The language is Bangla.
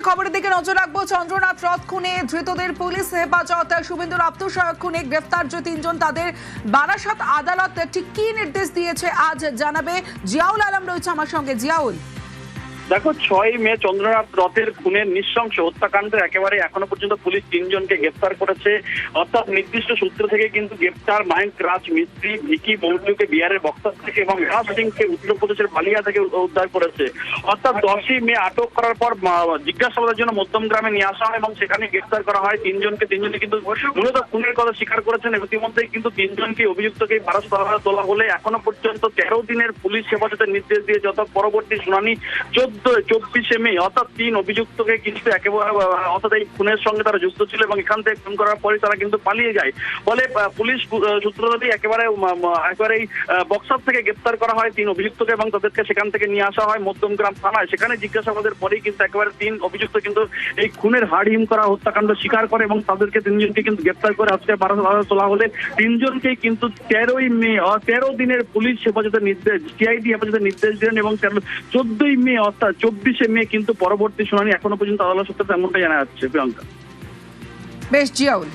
খবরের দিকে নজর রাখবো। চন্দ্রনাথ রথ খুনে ধৃতদের পুলিশ হেফাজত, শুভেন্দুর আত্মসহায়ক খুনে গ্রেফতার যে তিনজন, তাদের বারাসাত আদালত ঠিক কি নির্দেশ দিয়েছে আজ জানাবে জিয়াউল আলম রয়েছে আমার সঙ্গে। জিয়াউল, দেখো, 6 মে চন্দ্রনাথ রথের খুনের নৃশংস হত্যাকাণ্ডে একেবারে এখনো পর্যন্ত পুলিশ 3 জনকে গ্রেফতার করেছে। অর্থাৎ নির্দিষ্ট সূত্র থেকে কিন্তু গ্রেফতার মায়ঙ্ক রাজ মিস্ত্রি, ভিকি বংলুকে বিহারের বক্সার থেকে এবং রাজ সিংকে উত্তরপ্রদেশের বালিয়া থেকে উদ্ধার করেছে। অর্থাৎ 10 মে আটক করার পর জিজ্ঞাসাবাদের জন্য মধ্যম গ্রামে নিয়ে আসা হয় এবং সেখানে গ্রেফতার করা হয় 3 জনকে। 3 জনই কিন্তু মূলত খুনের কথা স্বীকার করেছেন। ইতিমধ্যেই কিন্তু 3 জনকে অভিযুক্তকে বারাসাত আদালতে তোলা হলে এখনো পর্যন্ত 13 দিনের পুলিশ হেফাজতের নির্দেশ দিয়ে যত পরবর্তী শুনানি 24 মে অর্থাৎ 3 অভিযুক্তকে কিন্তু একেবারে অর্থাৎ এই খুনের সঙ্গে তারা যুক্ত ছিল এবং এখান থেকে খুন করার পরে তারা কিন্তু পালিয়ে যায়। ফলে পুলিশ সূত্র ধরে একেবারে বক্সার থেকে গ্রেফতার করা হয় 3 অভিযুক্তকে এবং তাদেরকে সেখান থেকে নিয়ে আসা হয় মধ্যমগ্রাম থানায়। সেখানে জিজ্ঞাসাবাদের পরেই কিন্তু একেবারে 3 অভিযুক্ত কিন্তু এই খুনের হাড় হিম করা হত্যাকাণ্ড স্বীকার করে এবং তাদেরকে 3 জনকে কিন্তু গ্রেফতার করে আজকে বারাসাত আদালতে তোলা হলে 3 জনকেই কিন্তু 13 মে 13 দিনের পুলিশ হেফাজতের নির্দেশ, সিআইডি হেফাজতের নির্দেশ দিলেন এবং 14 মে অর্থাৎ 24 মে কিন্তু পরবর্তী শুনানি এখনো পর্যন্ত আদালত সূত্রে তেমনটাই জানা যাচ্ছে। প্রিয়াঙ্কা, বেশ জিয়াউল।